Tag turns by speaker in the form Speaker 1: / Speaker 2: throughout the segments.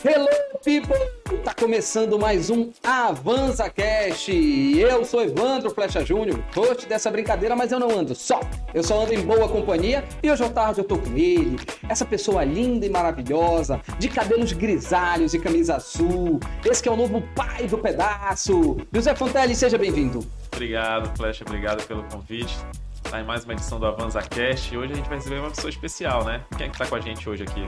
Speaker 1: Hello, people! Tá começando mais um Avanza Cast. Eu sou Evandro Flecha Júnior, host dessa brincadeira, mas eu não ando só. Eu só ando em boa companhia e hoje à tarde eu tô com ele, essa pessoa linda e maravilhosa, de cabelos grisalhos e camisa azul. Esse que é o novo pai do pedaço. José Fontelli, seja bem-vindo.
Speaker 2: Obrigado, Flecha, obrigado pelo convite. Tá em mais uma edição do Avanza Cast e hoje a gente vai receber uma pessoa especial, né? Quem é que tá com a gente hoje aqui?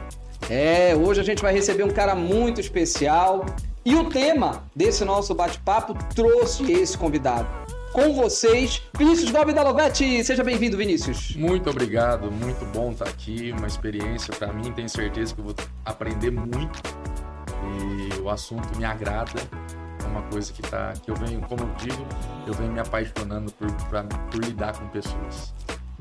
Speaker 1: Hoje a gente vai receber um cara muito especial e o tema desse nosso bate-papo trouxe esse convidado. Com vocês, Vinícius Gobi da Lovete. Seja bem-vindo, Vinícius.
Speaker 3: Muito obrigado, muito bom estar aqui, uma experiência para mim, tenho certeza que eu vou aprender muito e o assunto me agrada, é uma coisa que eu venho, como eu digo, eu venho me apaixonando por lidar com pessoas.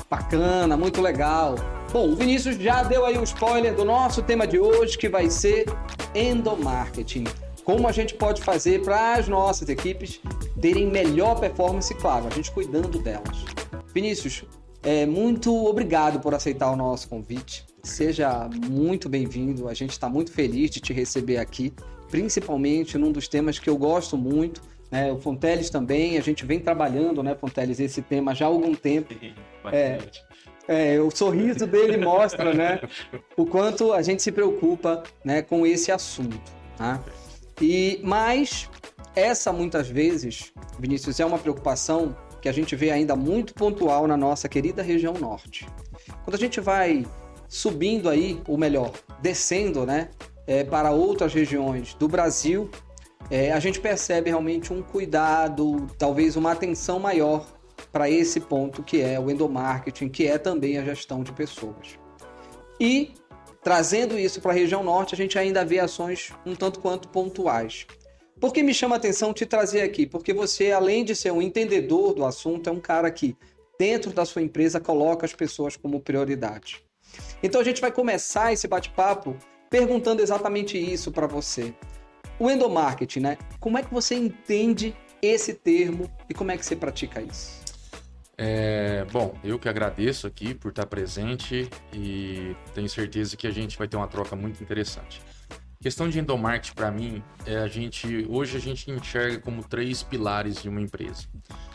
Speaker 1: Bacana, muito legal. Bom, o Vinícius já deu aí o spoiler do nosso tema de hoje, que vai ser endomarketing. Como a gente pode fazer para as nossas equipes terem melhor performance, claro, a gente cuidando delas. Vinícius, muito obrigado por aceitar o nosso convite. Seja muito bem-vindo, a gente está muito feliz de te receber aqui, principalmente num dos temas que eu gosto muito, né? O Fonteles também, a gente vem trabalhando, né, Fonteles, esse tema já há algum tempo. O sorriso dele mostra, né, o quanto a gente se preocupa, né, com esse assunto, tá? Mas essa, muitas vezes, Vinícius, é uma preocupação que a gente vê ainda muito pontual na nossa querida região norte. Quando a gente vai subindo aí, ou melhor, descendo, né, para outras regiões do Brasil, a gente percebe realmente um cuidado, talvez uma atenção maior para esse ponto que é o endomarketing, que é também a gestão de pessoas. E, trazendo isso para a região norte, a gente ainda vê ações um tanto quanto pontuais. Por que me chama a atenção te trazer aqui? Porque você, além de ser um entendedor do assunto, é um cara que, dentro da sua empresa, coloca as pessoas como prioridade. Então, a gente vai começar esse bate-papo perguntando exatamente isso para você. O endomarketing, né? Como é que você entende esse termo e como é que você pratica isso?
Speaker 3: Bom, eu que agradeço aqui por estar presente e tenho certeza que a gente vai ter uma troca muito interessante. A questão de endomarketing, para mim, hoje a gente enxerga como 3 pilares de uma empresa.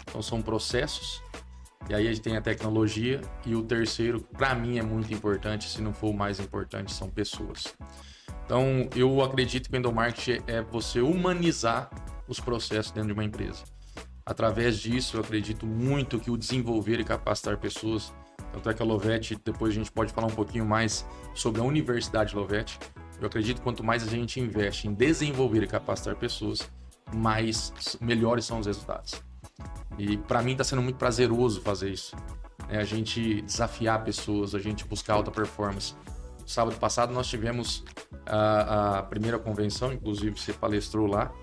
Speaker 3: Então, são processos, e aí a gente tem a tecnologia, e o terceiro, para mim, é muito importante, se não for o mais importante, são pessoas. Então, eu acredito que o endomarketing é você humanizar os processos dentro de uma empresa. Através disso, eu acredito muito que o desenvolver e capacitar pessoas, tanto é que a Lovete, depois a gente pode falar um pouquinho mais sobre a Universidade Lovete. Eu acredito que quanto mais a gente investe em desenvolver e capacitar pessoas, melhores são os resultados. E para mim está sendo muito prazeroso fazer isso. A gente desafiar pessoas, a gente buscar alta performance. Sábado passado nós tivemos a primeira convenção, inclusive você palestrou lá,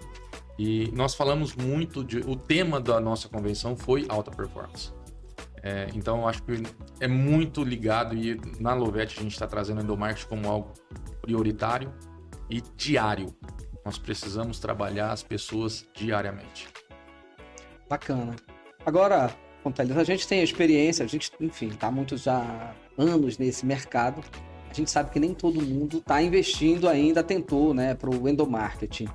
Speaker 3: e nós falamos muito o tema da nossa convenção foi alta performance. Então eu acho que é muito ligado e na Lovete a gente está trazendo o endomarketing como algo prioritário e diário. Nós precisamos trabalhar as pessoas diariamente.
Speaker 1: Bacana. Agora, Fonteles, a gente tem a experiência, a gente, enfim, está há muitos anos nesse mercado. A gente sabe que nem todo mundo está investindo ainda, tentou, né, para o endomarketing.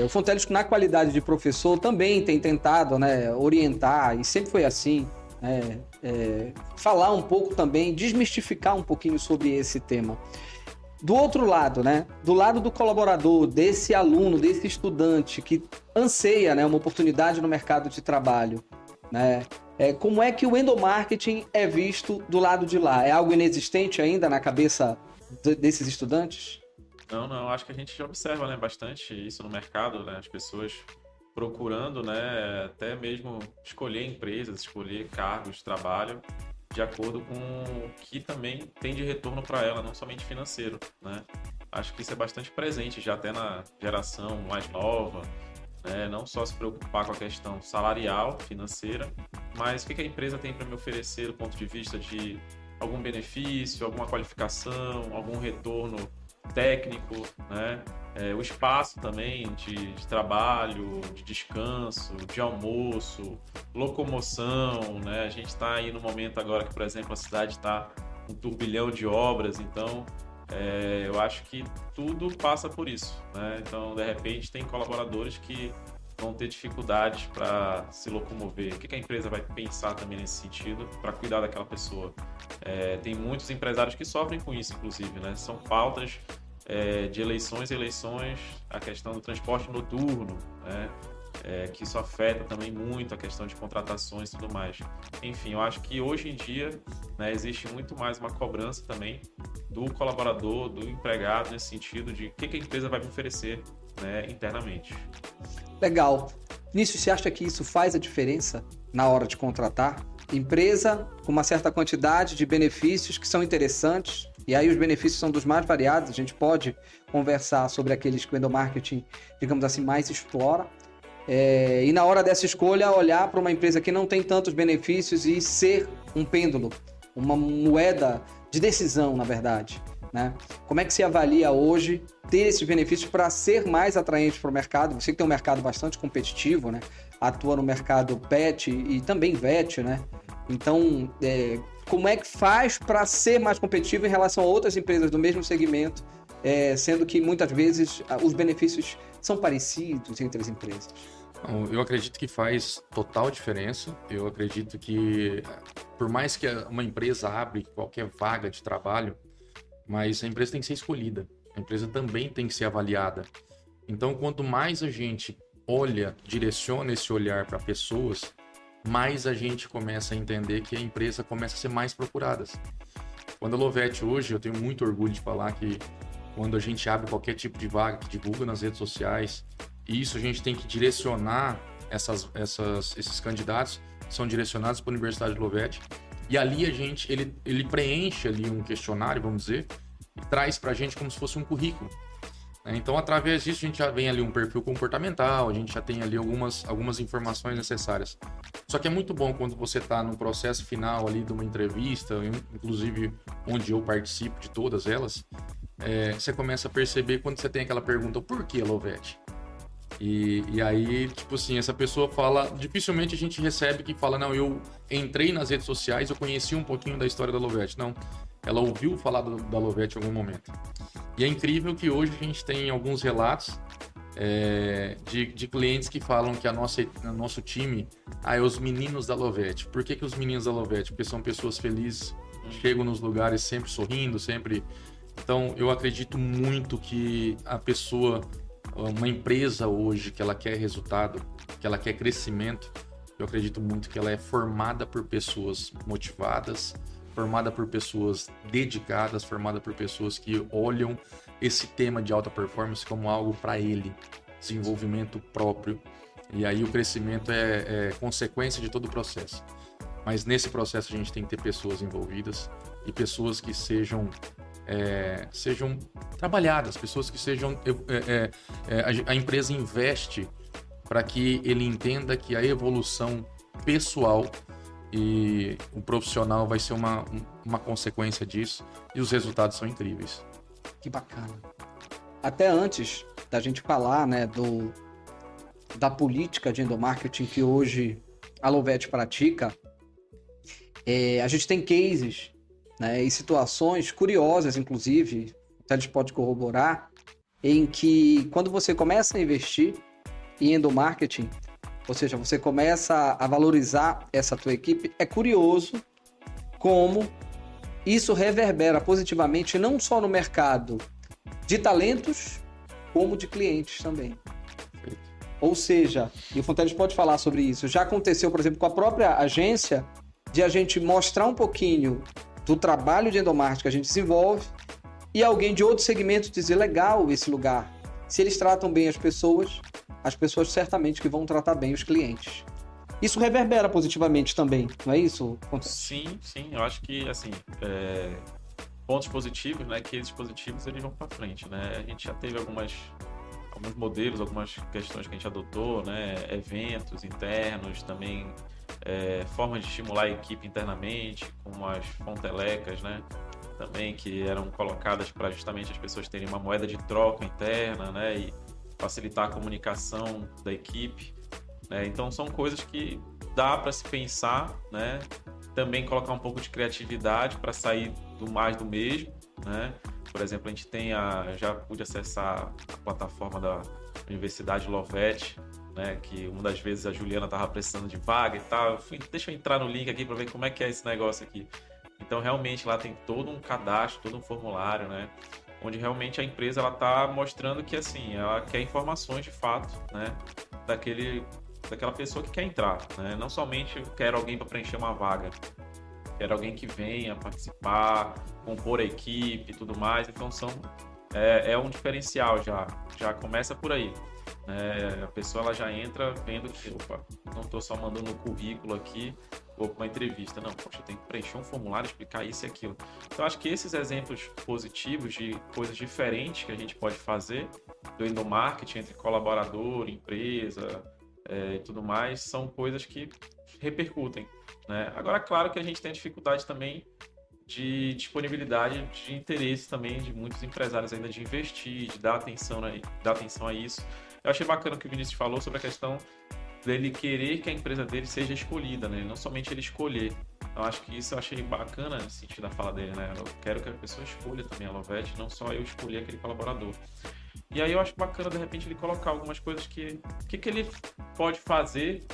Speaker 1: O Fonteles, na qualidade de professor, também tem tentado, né, orientar, e sempre foi assim, falar um pouco também, desmistificar um pouquinho sobre esse tema. Do outro lado, né, do lado do colaborador, desse aluno, desse estudante que anseia, né, uma oportunidade no mercado de trabalho, né, como é que o endomarketing é visto do lado de lá? É algo inexistente ainda na cabeça desses estudantes?
Speaker 2: Não, acho que a gente já observa, né, bastante isso no mercado, né, as pessoas procurando, né, até mesmo escolher empresas, escolher cargos de trabalho de acordo com o que também tem de retorno para ela, não somente financeiro, né? Acho que isso é bastante presente já até na geração mais nova, né? Não só se preocupar com a questão salarial, financeira, mas o que a empresa tem para me oferecer do ponto de vista de algum benefício, alguma qualificação, algum retorno técnico, né? O espaço também de trabalho, de descanso, de almoço, locomoção, né? A gente está aí no momento agora que, por exemplo, a cidade está um turbilhão de obras, então eu acho que tudo passa por isso, né? Então, de repente, tem colaboradores que vão ter dificuldades para se locomover. O que a empresa vai pensar também nesse sentido para cuidar daquela pessoa? Tem muitos empresários que sofrem com isso, inclusive, né? São pautas de eleições, a questão do transporte noturno, né? Que isso afeta também muito a questão de contratações e tudo mais. Enfim, eu acho que hoje em dia, né, existe muito mais uma cobrança também do colaborador, do empregado, nesse sentido de o que a empresa vai me oferecer, né, internamente.
Speaker 1: Legal. Vinícius, você acha que isso faz a diferença na hora de contratar? Empresa com uma certa quantidade de benefícios que são interessantes, e aí os benefícios são dos mais variados, a gente pode conversar sobre aqueles que o endomarketing, digamos assim, mais explora. E na hora dessa escolha, olhar para uma empresa que não tem tantos benefícios e ser um pêndulo, uma moeda de decisão, na verdade, né? Como é que se avalia hoje ter esses benefícios para ser mais atraente para o mercado? Você que tem um mercado bastante competitivo, né? Atua no mercado pet e também vet, né? Então, como é que faz para ser mais competitivo em relação a outras empresas do mesmo segmento, sendo que muitas vezes os benefícios são parecidos entre as empresas?
Speaker 3: Eu acredito que faz total diferença. Eu acredito que, por mais que uma empresa abre qualquer vaga de trabalho, mas a empresa tem que ser escolhida. A empresa também tem que ser avaliada. Então, quanto mais a gente olha, direciona esse olhar para pessoas, mais a gente começa a entender que a empresa começa a ser mais procurada. Quando a Lovett hoje, eu tenho muito orgulho de falar que quando a gente abre qualquer tipo de vaga, que divulga nas redes sociais, isso a gente tem que direcionar esses candidatos, são direcionados para a Universidade de Lovett, e ali ele preenche ali um questionário, vamos dizer, e traz para a gente como se fosse um currículo. Então, através disso, a gente já vem ali um perfil comportamental, a gente já tem ali algumas informações necessárias. Só que é muito bom quando você está no processo final ali de uma entrevista, inclusive onde eu participo de todas elas, você começa a perceber quando você tem aquela pergunta, por que Lovett? E aí, tipo assim, essa pessoa fala, dificilmente a gente recebe que fala, não, eu entrei nas redes sociais, eu conheci um pouquinho da história da Lovett. Não, ela ouviu falar da Lovett em algum momento. E é incrível que hoje a gente tem alguns relatos de clientes que falam que nosso time é os meninos da Lovett. Por que os meninos da Lovett? Porque são pessoas felizes, chegam nos lugares sempre sorrindo, sempre... Então, eu acredito muito que a pessoa... Uma empresa hoje que ela quer resultado, que ela quer crescimento, eu acredito muito que ela é formada por pessoas motivadas, formada por pessoas dedicadas, formada por pessoas que olham esse tema de alta performance como algo para ele, desenvolvimento próprio. E aí o crescimento é consequência de todo o processo. Mas nesse processo a gente tem que ter pessoas envolvidas e pessoas que sejam trabalhadas, pessoas que sejam... a empresa investe para que ele entenda que a evolução pessoal e o profissional vai ser uma consequência disso, e os resultados são incríveis.
Speaker 1: Que bacana. Até antes da gente falar, né, da política de endomarketing que hoje a Lovett pratica, a gente tem cases, né, e situações curiosas, inclusive, até a gente pode corroborar, em que quando você começa a investir em endomarketing, ou seja, você começa a valorizar essa tua equipe, é curioso como isso reverbera positivamente não só no mercado de talentos, como de clientes também. Ou seja, e o Fonteles pode falar sobre isso, já aconteceu, por exemplo, com a própria agência, de a gente mostrar um pouquinho do trabalho de endomarketing que a gente desenvolve e alguém de outro segmento dizer, legal esse lugar. Se eles tratam bem as pessoas certamente que vão tratar bem os clientes. Isso reverbera positivamente também, não é isso?
Speaker 2: Sim. Eu acho que, assim, pontos positivos, né? Cases positivos, eles vão para frente, né? A gente já teve alguns modelos, algumas questões que a gente adotou, né? Eventos internos, também formas de estimular a equipe internamente, como as fontelecas, né? Também que eram colocadas para justamente as pessoas terem uma moeda de troca interna, né? E facilitar a comunicação da equipe, né? Então são coisas que dá para se pensar, né? Também colocar um pouco de criatividade para sair do mais do mesmo, né? Por exemplo, a gente já pude acessar a plataforma da Universidade Lovett, né, que uma das vezes a Juliana estava precisando de vaga e tal. Deixa eu entrar no link aqui para ver como é que é esse negócio aqui. Então, realmente, lá tem todo um cadastro, todo um formulário, né, onde realmente a empresa está mostrando que, assim, ela quer informações de fato, né, daquela pessoa que quer entrar, né? Não somente eu quero alguém para preencher uma vaga, quero alguém que venha participar, compor a equipe e tudo mais. Então é um diferencial, já começa por aí, né? A pessoa ela já entra vendo que, opa, não estou só mandando um currículo aqui ou para uma entrevista, não, poxa, eu tenho que preencher um formulário, explicar isso e aquilo. Então acho que esses exemplos positivos de coisas diferentes que a gente pode fazer do endomarketing entre colaborador, empresa e tudo mais, são coisas que repercutem, né? Agora, claro que a gente tem dificuldade também de disponibilidade, de interesse também de muitos empresários ainda de investir, de dar atenção a isso. Eu achei bacana o que o Vinícius falou sobre a questão dele querer que a empresa dele seja escolhida, né? Não somente ele escolher. Eu acho que isso eu achei bacana no sentido da fala dele, né? Eu quero que a pessoa escolha também a Lovett, não só eu escolher aquele colaborador. E aí eu acho bacana, de repente, ele colocar algumas coisas que ele pode fazer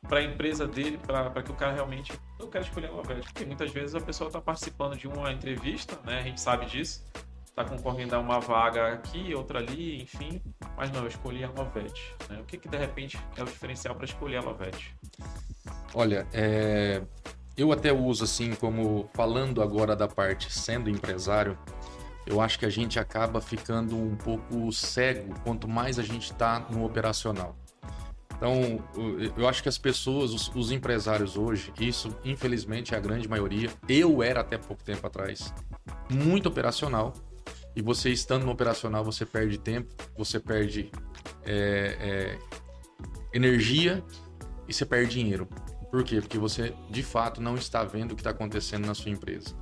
Speaker 2: para a empresa dele, para que o cara realmente... Eu quero escolher a Lovett, porque muitas vezes a pessoa está participando de uma entrevista, né? A gente sabe disso, está concorrendo a uma vaga aqui, outra ali, enfim, mas não, eu escolhi a Lovett, né? O que de repente é o diferencial para escolher a Lovett?
Speaker 3: Olha, eu até uso assim, como falando agora da parte sendo empresário, eu acho que a gente acaba ficando um pouco cego quanto mais a gente está no operacional. Então, eu acho que as pessoas, os empresários hoje, isso infelizmente é a grande maioria, eu era até pouco tempo atrás, muito operacional, e você estando no operacional, você perde tempo, você perde energia e você perde dinheiro. Por quê? Porque você, de fato, não está vendo o que está acontecendo na sua empresa.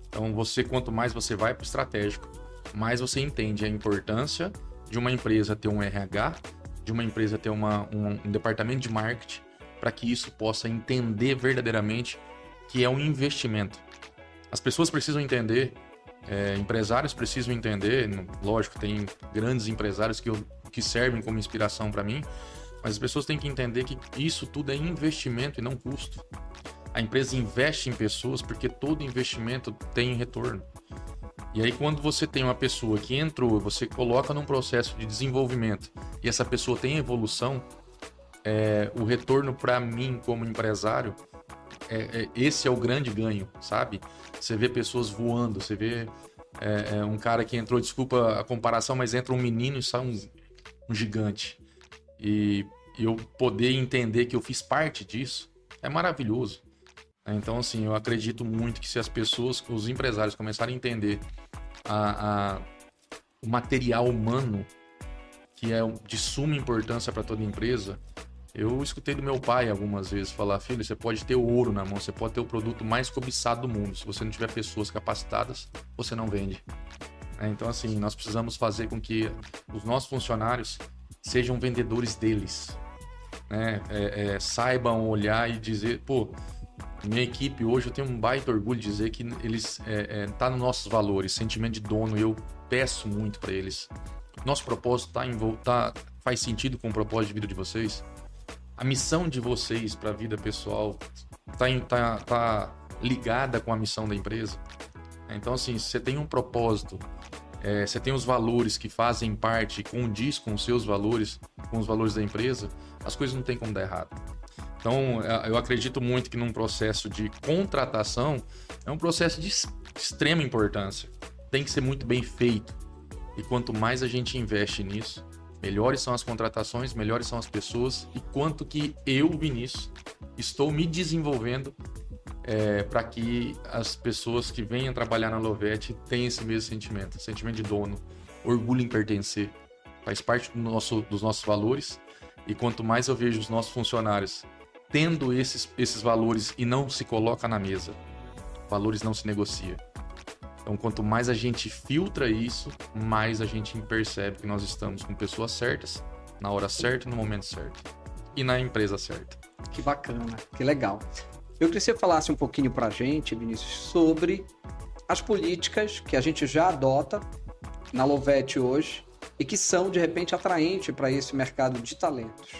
Speaker 3: Então, quanto mais você vai para o estratégico, mais você entende a importância de uma empresa ter um RH, de uma empresa ter um departamento de marketing, para que isso possa entender verdadeiramente que é um investimento. As pessoas precisam entender, empresários precisam entender, lógico, tem grandes empresários que servem como inspiração para mim, mas as pessoas têm que entender que isso tudo é investimento e não custo. A empresa investe em pessoas porque todo investimento tem retorno. E aí quando você tem uma pessoa que entrou, você coloca num processo de desenvolvimento e essa pessoa tem evolução, o retorno para mim como empresário, esse é o grande ganho, sabe? Você vê pessoas voando, você vê um cara que entrou, desculpa a comparação, mas entra um menino e sai um gigante. E eu poder entender que eu fiz parte disso é maravilhoso. Então, assim, eu acredito muito que se as pessoas, os empresários começarem a entender o material humano, que é de suma importância para toda empresa, eu escutei do meu pai algumas vezes falar: filho, você pode ter o ouro na mão, você pode ter o produto mais cobiçado do mundo, se você não tiver pessoas capacitadas, você não vende. Então, assim, nós precisamos fazer com que os nossos funcionários sejam vendedores deles, né? Saibam olhar e dizer, pô, minha equipe hoje, eu tenho um baita orgulho de dizer que eles tá nos nossos valores, sentimento de dono, eu peço muito para eles. Nosso propósito faz sentido com o propósito de vida de vocês? A missão de vocês para a vida pessoal tá ligada com a missão da empresa? Então, assim, se você tem um propósito, você tem os valores que fazem parte, condiz com os seus valores, com os valores da empresa, as coisas não tem como dar errado. Então, eu acredito muito que num processo de contratação, é um processo de extrema importância. Tem que ser muito bem feito. E quanto mais a gente investe nisso, melhores são as contratações, melhores são as pessoas, e quanto que eu, Vinícius, estou me desenvolvendo para que as pessoas que venham trabalhar na Lovett tenham esse mesmo sentimento de dono, orgulho em pertencer. Faz parte dos nossos valores, e quanto mais eu vejo os nossos funcionários tendo esses valores e não se coloca na mesa, valores não se negocia. Então, quanto mais a gente filtra isso, mais a gente percebe que nós estamos com pessoas certas, na hora certa, no momento certo. E na empresa certa.
Speaker 1: Que bacana, que legal. Eu queria que você falasse um pouquinho pra gente, Vinícius, sobre as políticas que a gente já adota na Lovete hoje e que são, de repente, atraentes para esse mercado de talentos.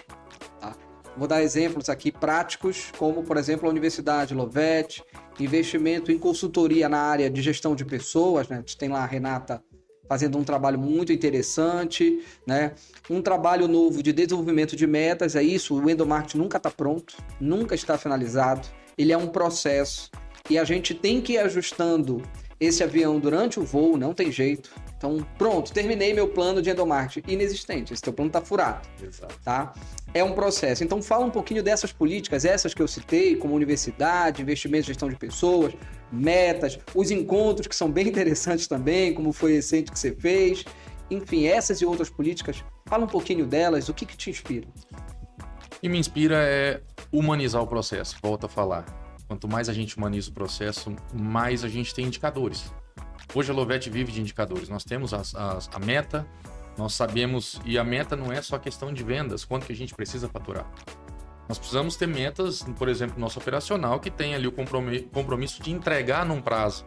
Speaker 1: Tá? Vou dar exemplos aqui práticos, como, por exemplo, a Universidade Lovete, investimento em consultoria na área de gestão de pessoas, né? A gente tem lá a Renata fazendo um trabalho muito interessante, né? Um trabalho novo de desenvolvimento de metas, é isso, o endomarketing nunca está pronto, nunca está finalizado, ele é um processo e a gente tem que ir ajustando esse avião durante o voo, não tem jeito. Então, pronto, terminei meu plano de endomarketing. Inexistente, esse teu plano está furado.
Speaker 3: Exato.
Speaker 1: Tá? É um processo. Então, fala um pouquinho dessas políticas, essas que eu citei, como universidade, investimento, gestão de pessoas, metas, os encontros que são bem interessantes também, como foi recente que você fez. Enfim, essas e outras políticas, fala um pouquinho delas, o que te inspira?
Speaker 3: O que me inspira é humanizar o processo, volto a falar. Quanto mais a gente humaniza o processo, mais a gente tem indicadores. Hoje a Lovete vive de indicadores. Nós temos a meta, nós sabemos, e a meta não é só questão de vendas, quanto que a gente precisa faturar. Nós precisamos ter metas, por exemplo, nosso operacional, que tem ali o compromisso de entregar num prazo.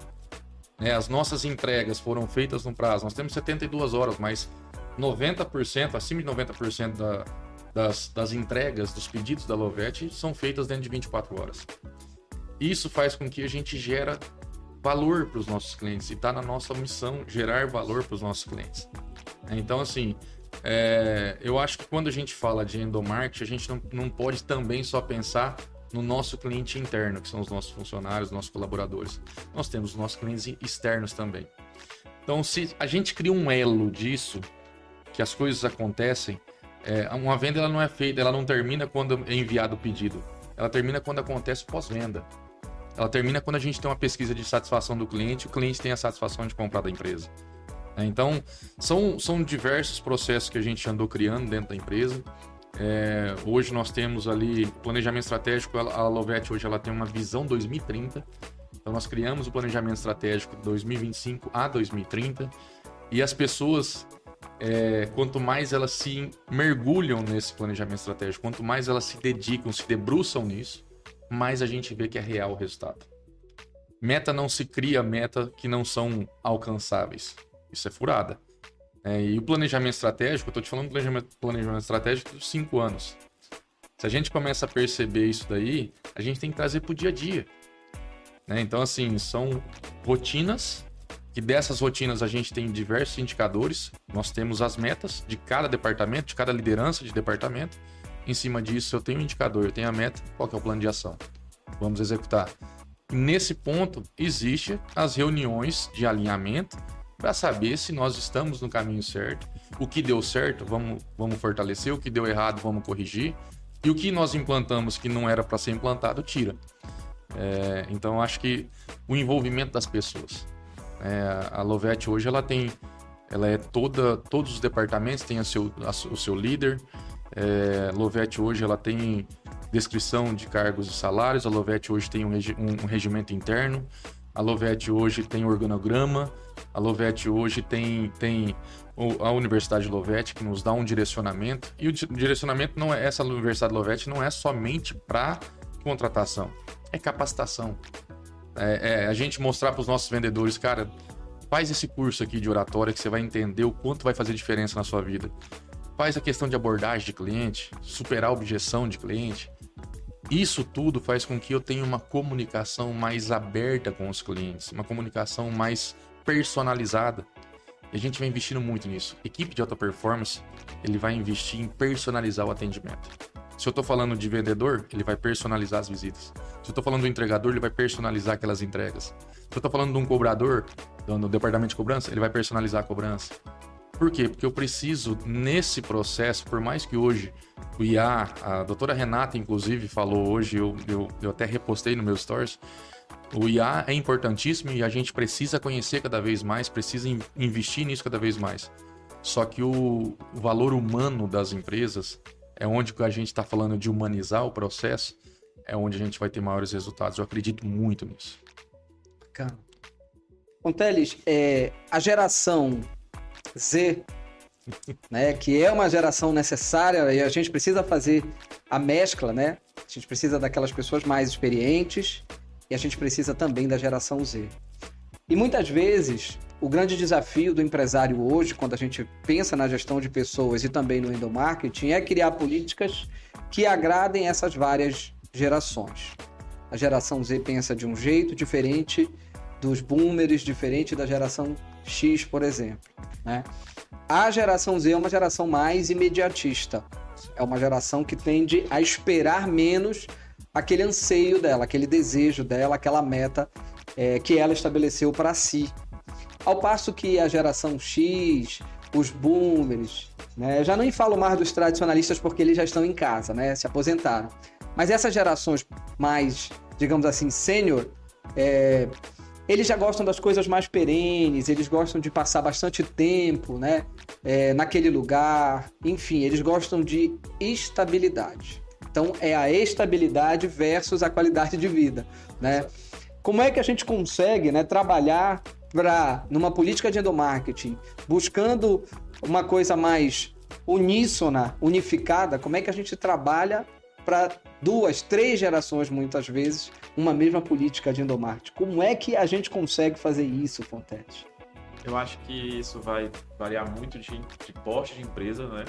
Speaker 3: As nossas entregas foram feitas num prazo. Nós temos 72 horas, mas 90%, acima de 90% das entregas, dos pedidos da Lovete são feitas dentro de 24 horas. Isso faz com que a gente gera valor para os nossos clientes e está na nossa missão gerar valor para os nossos clientes. Então, assim, eu acho que quando a gente fala de endomarketing, a gente não pode também só pensar no nosso cliente interno, que são os nossos funcionários, nossos colaboradores. Nós temos os nossos clientes externos também. Então, se a gente cria um elo disso, que as coisas acontecem, uma venda ela não é feita, ela não termina quando é enviado o pedido. Ela termina quando acontece pós-venda. Ela termina quando a gente tem uma pesquisa de satisfação do cliente, o cliente tem a satisfação de comprar da empresa. Então, são diversos processos que a gente andou criando dentro da empresa. Hoje nós temos ali planejamento estratégico, a Lovete hoje ela tem uma visão 2030. Então nós criamos o planejamento estratégico de 2025 a 2030 e as pessoas, quanto mais elas se mergulham nesse planejamento estratégico, quanto mais elas se dedicam, se debruçam nisso, mais a gente vê que é real o resultado. Meta não se cria meta que não são alcançáveis. Isso é furada. E o planejamento estratégico, eu estou te falando do planejamento estratégico de 5 anos. Se a gente começa a perceber isso daí, a gente tem que trazer para o dia a dia. Então, assim, são rotinas, que dessas rotinas a gente tem diversos indicadores. Nós temos as metas de cada departamento, de cada liderança de departamento. Em cima disso, eu tenho um indicador, eu tenho a meta, qual que é o plano de ação? Vamos executar. Nesse ponto, existem as reuniões de alinhamento para saber se nós estamos no caminho certo. O que deu certo, vamos fortalecer. O que deu errado, vamos corrigir. E o que nós implantamos que não era para ser implantado, tira. Então, eu acho que o envolvimento das pessoas. A Lovete hoje, todos os departamentos têm o seu líder. Lovete hoje ela tem descrição de cargos e salários, a Lovete hoje tem um regimento interno, a Lovete hoje tem organograma, a Lovete hoje tem a Universidade Lovete que nos dá um direcionamento, e o direcionamento não é, essa Universidade Lovete não é somente para contratação, é capacitação. A gente mostrar para os nossos vendedores, cara, faz esse curso aqui de oratória que você vai entender o quanto vai fazer diferença na sua vida. Faz a questão de abordagem de cliente, superar a objeção de cliente. Isso tudo faz com que eu tenha uma comunicação mais aberta com os clientes, uma comunicação mais personalizada. E a gente vai investindo muito nisso. Equipe de alta performance, ele vai investir em personalizar o atendimento. Se eu estou falando de vendedor, ele vai personalizar as visitas. Se eu estou falando do entregador, ele vai personalizar aquelas entregas. Se eu estou falando de um cobrador, no departamento de cobrança, ele vai personalizar a cobrança. Por quê? Porque eu preciso, nesse processo, por mais que hoje o IA, a doutora Renata, inclusive, falou hoje, eu até repostei no meu stories, o IA é importantíssimo e a gente precisa conhecer cada vez mais, precisa investir nisso cada vez mais. Só que o valor humano das empresas é onde a gente está falando de humanizar o processo, é onde a gente vai ter maiores resultados. Eu acredito muito nisso.
Speaker 1: Bacana. Teles, a geração Z, né, que é uma geração necessária e a gente precisa fazer a mescla, né? A gente precisa daquelas pessoas mais experientes e a gente precisa também da geração Z. E muitas vezes o grande desafio do empresário hoje, quando a gente pensa na gestão de pessoas e também no endomarketing, é criar políticas que agradem essas várias gerações. A geração Z pensa de um jeito diferente dos boomers, diferente da geração X, por exemplo, né? A geração Z é uma geração mais imediatista. É uma geração que tende a esperar menos aquele anseio dela, aquele desejo dela, aquela meta que ela estabeleceu para si. Ao passo que a geração X, os boomers, né, já nem falo mais dos tradicionalistas porque eles já estão em casa, né, se aposentaram. Mas essas gerações mais, digamos assim, sênior, eles já gostam das coisas mais perenes, eles gostam de passar bastante tempo, né, naquele lugar. Enfim, eles gostam de estabilidade. Então, é a estabilidade versus a qualidade de vida, né? Como é que a gente consegue, né, trabalhar numa política de endomarketing, buscando uma coisa mais uníssona, unificada? Como é que a gente trabalha para 2, 3 gerações, muitas vezes, uma mesma política de endomarketing? Como é que a gente consegue fazer isso, Fontete?
Speaker 2: Eu acho que isso vai variar muito de porte de empresa, né?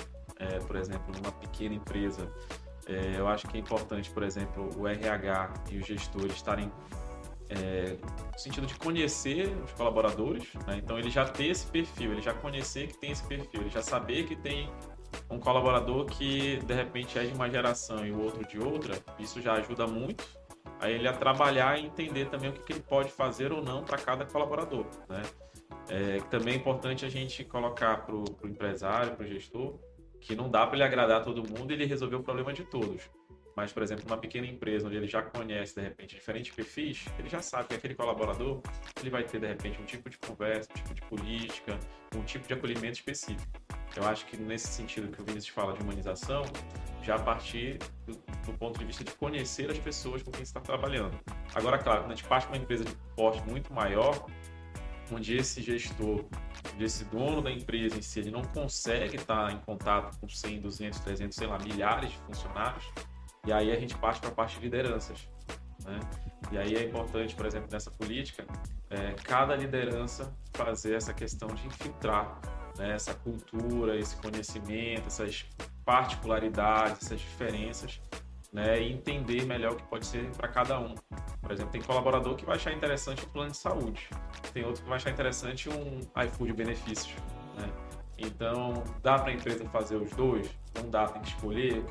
Speaker 2: Por exemplo, numa pequena empresa, eu acho que é importante, por exemplo, o RH e os gestores estarem no sentido de conhecer os colaboradores, né? Então ele já ter esse perfil, ele já conhecer que tem esse perfil, ele já saber que tem um colaborador que de repente é de uma geração e o outro de outra. Isso já ajuda muito a ele a trabalhar e entender também o que ele pode fazer ou não para cada colaborador, né? Também é importante a gente colocar para o empresário, para o gestor, que não dá para ele agradar todo mundo e ele resolver o problema de todos. Mas, por exemplo, uma pequena empresa onde ele já conhece, de repente, diferentes perfis, ele já sabe que aquele colaborador ele vai ter, de repente, um tipo de conversa, um tipo de política, um tipo de acolhimento específico. Eu acho que nesse sentido que o Vinícius fala de humanização, já a partir do ponto de vista de conhecer as pessoas com quem você está trabalhando. Agora, claro, quando a gente parte para uma empresa de porte muito maior, onde esse gestor, esse dono da empresa em si, ele não consegue estar em contato com 100, 200, 300, sei lá, milhares de funcionários, e aí a gente parte para a parte de lideranças, né? E aí é importante, por exemplo, nessa política, cada liderança fazer essa questão de infiltrar, né, essa cultura, esse conhecimento, essas particularidades, essas diferenças, né, e entender melhor o que pode ser para cada um. Por exemplo, tem colaborador que vai achar interessante um plano de saúde, tem outro que vai achar interessante um iFood benefícios, né? Então, dá para a empresa fazer os dois? Não dá, tem que escolher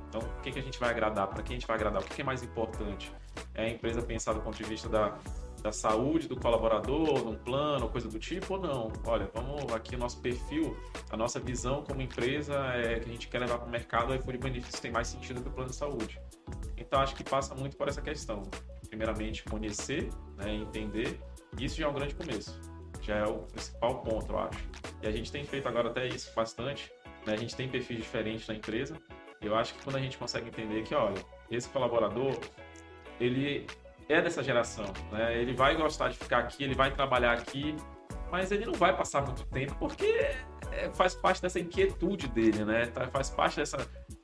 Speaker 2: Então, o que a gente vai agradar? Para quem a gente vai agradar? O que é mais importante? É a empresa pensar do ponto de vista da saúde do colaborador, num plano, coisa do tipo, ou não? Olha, vamos aqui o nosso perfil, a nossa visão como empresa que a gente quer levar para o mercado, o iFood benefícios tem mais sentido que o plano de saúde. Então, acho que passa muito por essa questão. Primeiramente, conhecer, né, entender. Isso já é um grande começo. Já é o principal ponto, eu acho. E a gente tem feito agora até isso bastante, né? A gente tem perfis diferentes na empresa. Eu acho que quando a gente consegue entender que, olha, esse colaborador, ele é dessa geração, né? Ele vai gostar de ficar aqui, ele vai trabalhar aqui, mas ele não vai passar muito tempo porque faz parte dessa inquietude dele, né? Faz parte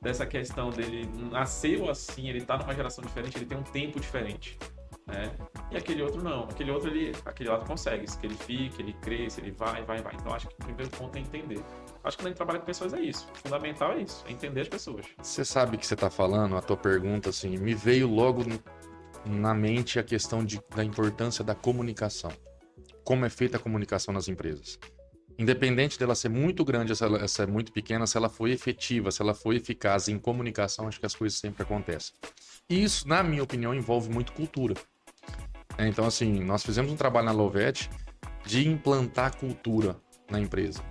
Speaker 2: dessa questão dele, nasceu assim, ele tá numa geração diferente, ele tem um tempo diferente, né? E aquele outro não, aquele lado consegue, que ele fica, ele cresce, ele vai. Então acho que o primeiro ponto é entender. Acho que quando a gente trabalha com pessoas é isso, o fundamental é isso, é entender as pessoas.
Speaker 3: Você sabe o que você está falando, a tua pergunta, assim, me veio logo na mente a questão da importância da comunicação. Como é feita a comunicação nas empresas. Independente dela ser muito grande, se ela ser muito pequena, se ela for efetiva, se ela for eficaz em comunicação, acho que as coisas sempre acontecem. E isso, na minha opinião, envolve muito cultura. Então, assim, nós fizemos um trabalho na Lovett de implantar cultura na empresa.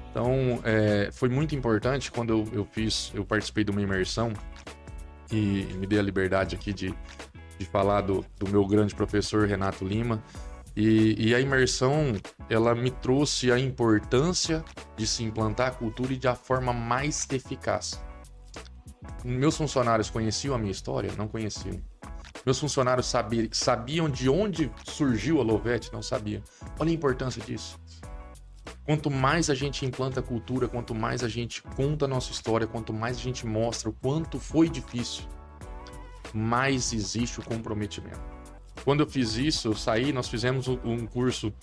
Speaker 3: Então, foi muito importante quando eu participei de uma imersão e me dei a liberdade aqui de falar do meu grande professor Renato Lima. E a imersão, ela me trouxe a importância de se implantar a cultura e de a forma mais eficaz. Meus funcionários conheciam a minha história? Não conheciam. Meus funcionários sabiam de onde surgiu a Lovett? Não sabiam. Olha a importância disso. Quanto mais a gente implanta a cultura, quanto mais a gente conta a nossa história, quanto mais a gente mostra o quanto foi difícil, mais existe o comprometimento. Quando eu fiz isso, eu saí, nós fizemos um curso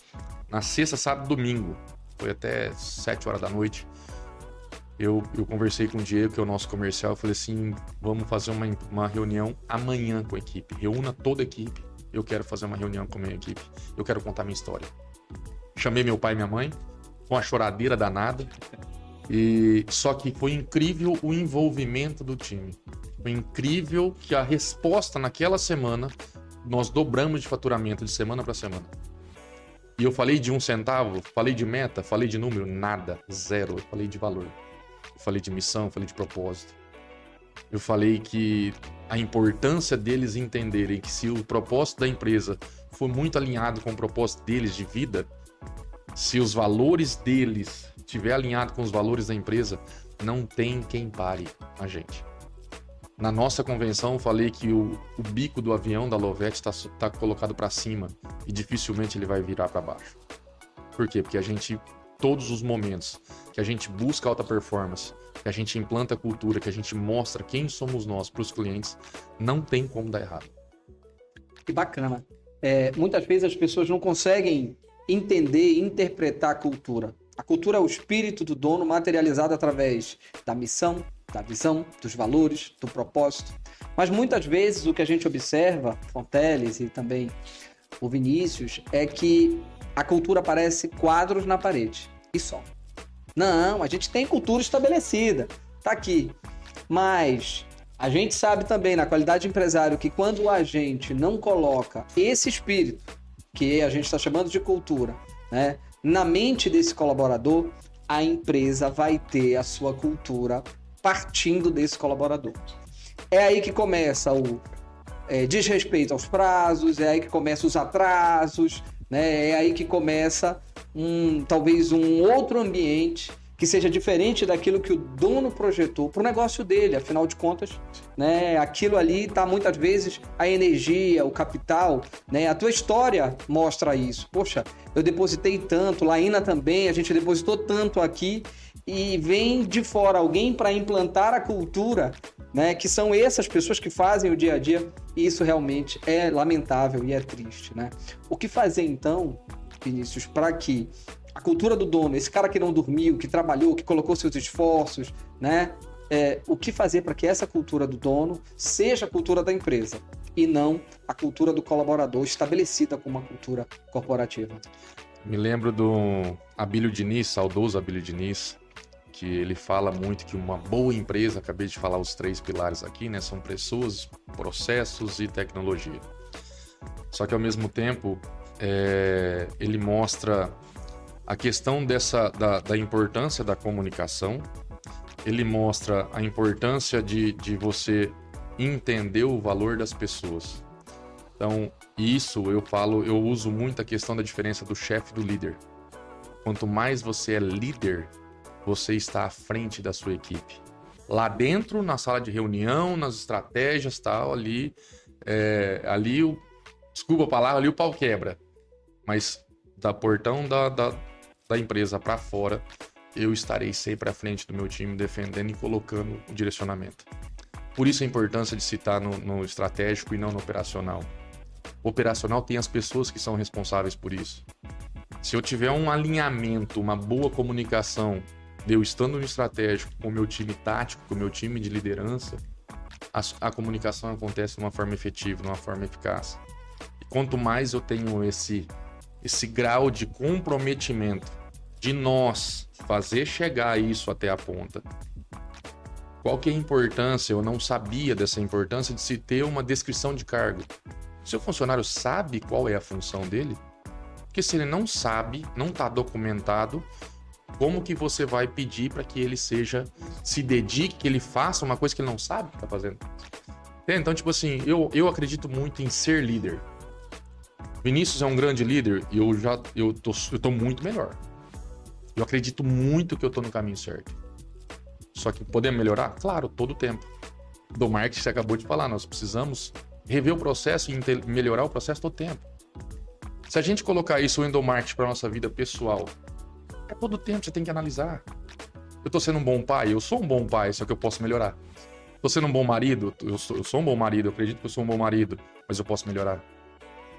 Speaker 3: Na sexta, sábado, domingo, foi até 7 horas da noite, eu conversei com o Diego, que é o nosso comercial, eu falei assim, vamos fazer uma reunião amanhã com a equipe, reúna toda a equipe, eu quero fazer uma reunião com a minha equipe, eu quero contar minha história. Chamei meu pai e minha mãe, com a choradeira danada, só que foi incrível o envolvimento do time. Foi incrível que a resposta naquela semana, nós dobramos de faturamento de semana para semana. E eu falei de 1 centavo, falei de meta, falei de número, nada, zero. Eu falei de valor, eu falei de missão, eu falei de propósito. Eu falei que a importância deles entenderem que se o propósito da empresa for muito alinhado com o propósito deles de vida, se os valores deles estiver alinhado com os valores da empresa, não tem quem pare a gente. Na nossa convenção, eu falei que o bico do avião da Lovett está colocado para cima e dificilmente ele vai virar para baixo. Por quê? Porque a gente, todos os momentos que a gente busca alta performance, que a gente implanta cultura, que a gente mostra quem somos nós para os clientes, não tem como dar errado.
Speaker 1: Que bacana. Muitas vezes as pessoas não conseguem entender e interpretar a cultura. A cultura é o espírito do dono materializado através da missão, da visão, dos valores, do propósito. Mas muitas vezes o que a gente observa, Fonteles e também o Vinícius, é que a cultura parece quadros na parede e só. Não, a gente tem cultura estabelecida, tá aqui. Mas a gente sabe também na qualidade de empresário que quando a gente não coloca esse espírito, que a gente está chamando de cultura, né, na mente desse colaborador, a empresa vai ter a sua cultura partindo desse colaborador. É aí que começa o desrespeito aos prazos, é aí que começa os atrasos, né? É aí que começa talvez um outro ambiente que seja diferente daquilo que o dono projetou para o negócio dele. Afinal de contas, né, aquilo ali está muitas vezes a energia, o capital, né, a tua história mostra isso. Poxa, eu depositei tanto, Laína também, a gente depositou tanto aqui, e vem de fora alguém para implantar a cultura, né, que são essas pessoas que fazem o dia a dia, e isso realmente é lamentável e é triste, né? O que fazer então, Vinícius, para que a cultura do dono, esse cara que não dormiu, que trabalhou, que colocou seus esforços, né? O que fazer para que essa cultura do dono seja a cultura da empresa e não a cultura do colaborador estabelecida como uma cultura corporativa?
Speaker 3: Me lembro do Abílio Diniz, saudoso Abílio Diniz, que ele fala muito que uma boa empresa, acabei de falar os 3 pilares aqui, né? São pessoas, processos e tecnologia. Só que ao mesmo tempo, ele mostra a questão da importância da comunicação, ele mostra a importância de você entender o valor das pessoas. Então, isso eu uso muito a questão da diferença do chefe e do líder. Quanto mais você é líder, você está à frente da sua equipe. Lá dentro, na sala de reunião, nas estratégias, tal, desculpa a palavra, ali o pau quebra. Mas da portão da empresa para fora, eu estarei sempre à frente do meu time, defendendo e colocando o direcionamento. Por isso a importância de se estar no estratégico e não no operacional. O operacional tem as pessoas que são responsáveis por isso. Se eu tiver um alinhamento, uma boa comunicação, de eu estando no estratégico com o meu time tático, com o meu time de liderança, a comunicação acontece de uma forma efetiva, de uma forma eficaz. E quanto mais eu tenho esse grau de comprometimento de nós fazer chegar isso até a ponta. Qual que é a importância? Eu não sabia dessa importância de se ter uma descrição de cargo. Seu funcionário sabe qual é a função dele? Porque se ele não sabe, não está documentado, como que você vai pedir para que ele se dedique, que ele faça uma coisa que ele não sabe que está fazendo? Então, tipo assim, eu acredito muito em ser líder. Vinícius é um grande líder e eu tô muito melhor. Eu acredito muito que eu tô no caminho certo. Só que podemos melhorar? Claro, todo o tempo. Do marketing você acabou de falar, nós precisamos rever o processo e melhorar o processo todo o tempo. Se a gente colocar isso, o endomarketing, para nossa vida pessoal, todo o tempo você tem que analisar. Eu tô sendo um bom pai? Eu sou um bom pai, só que eu posso melhorar. Tô sendo um bom marido? Eu sou um bom marido, eu acredito que eu sou um bom marido, mas eu posso melhorar.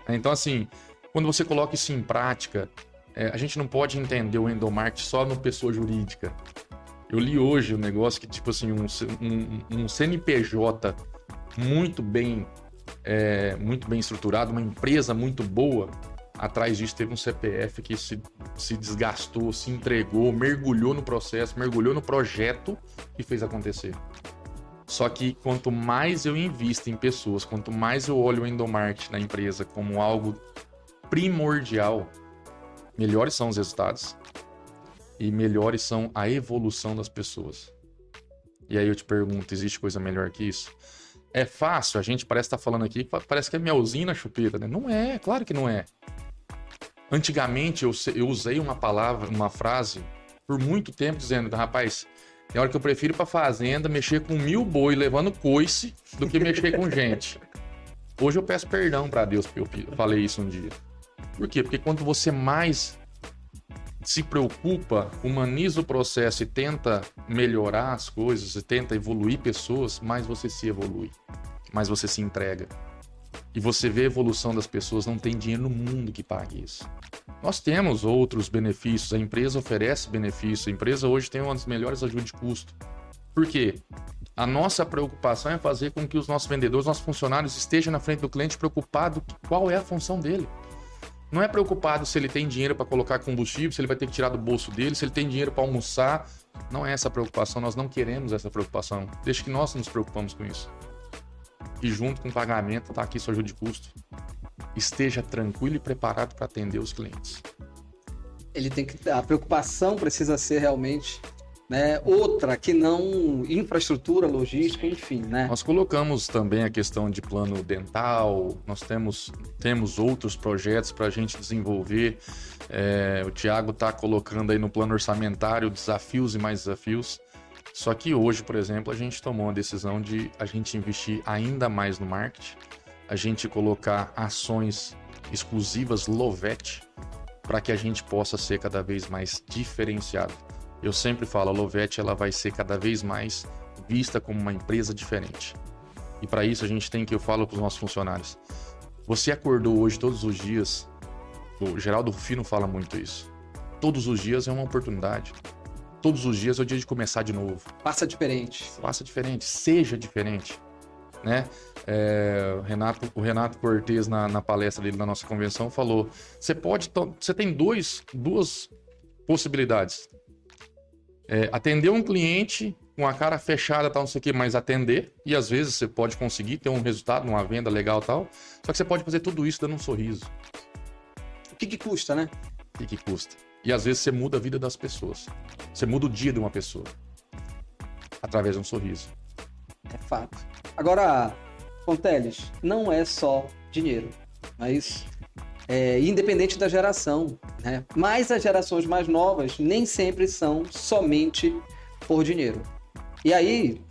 Speaker 3: Então, assim, quando você coloca isso em prática, a gente não pode entender o endomarketing só no pessoa jurídica. Eu li hoje um negócio que, tipo assim, um CNPJ muito bem estruturado, uma empresa muito boa, atrás disso teve um CPF que se desgastou, se entregou, mergulhou no processo, mergulhou no projeto e fez acontecer. Só que quanto mais eu invisto em pessoas, quanto mais eu olho o endomarketing na empresa como algo primordial, melhores são os resultados e melhores são a evolução das pessoas. E aí eu te pergunto, existe coisa melhor que isso? É fácil, a gente parece estar falando aqui, parece que é melzinho na chupeta, né? Não é, claro que não é. Antigamente eu usei uma frase por muito tempo dizendo, rapaz, tem hora que eu prefiro ir pra fazenda, mexer com 1000 boi levando coice do que mexer com gente. Hoje eu peço perdão pra Deus porque eu falei isso um dia. Por quê? Porque quando você mais se preocupa, humaniza o processo e tenta melhorar as coisas, e tenta evoluir pessoas, mais você se evolui, mais você se entrega. E você vê a evolução das pessoas, não tem dinheiro no mundo que pague isso. Nós temos outros benefícios, a empresa oferece benefícios, a empresa hoje tem uma das melhores ajudas de custo. Por quê? A nossa preocupação é fazer com que os nossos vendedores, nossos funcionários estejam na frente do cliente preocupado qual é a função dele. Não é preocupado se ele tem dinheiro para colocar combustível, se ele vai ter que tirar do bolso dele, se ele tem dinheiro para almoçar. Não é essa a preocupação, nós não queremos essa preocupação. Deixa que nós nos preocupamos com isso. E junto com o pagamento, está aqui sua ajuda de custo. Esteja tranquilo e preparado para atender os clientes.
Speaker 1: A preocupação precisa ser realmente, né, outra que não infraestrutura, logística, enfim, né?
Speaker 3: Nós colocamos também a questão de plano dental, nós temos outros projetos para a gente desenvolver. O Thiago está colocando aí no plano orçamentário desafios e mais desafios. Só que hoje, por exemplo, a gente tomou a decisão de a gente investir ainda mais no marketing, a gente colocar ações exclusivas Lovette para que a gente possa ser cada vez mais diferenciado. Eu sempre falo, a Lovette ela vai ser cada vez mais vista como uma empresa diferente. E para isso a gente tem que, eu falo para os nossos funcionários, você acordou hoje todos os dias, o Geraldo Rufino fala muito isso, todos os dias é uma oportunidade. Todos os dias é o dia de começar de novo.
Speaker 1: Faça diferente.
Speaker 3: Faça diferente, seja diferente. Né? O Renato Cortez, na palestra dele na nossa convenção, falou: você tem duas possibilidades. Atender um cliente com a cara fechada, tal, não sei o que, mas atender, e às vezes você pode conseguir ter um resultado, uma venda legal e tal, só que você pode fazer tudo isso dando um sorriso.
Speaker 1: O que custa, né?
Speaker 3: O que custa? E às vezes você muda a vida das pessoas. Você muda o dia de uma pessoa. Através de um sorriso.
Speaker 1: É fato. Agora, Fonteles, não é só dinheiro, mas independente da geração, né? Mas as gerações mais novas nem sempre são somente por dinheiro. E aí,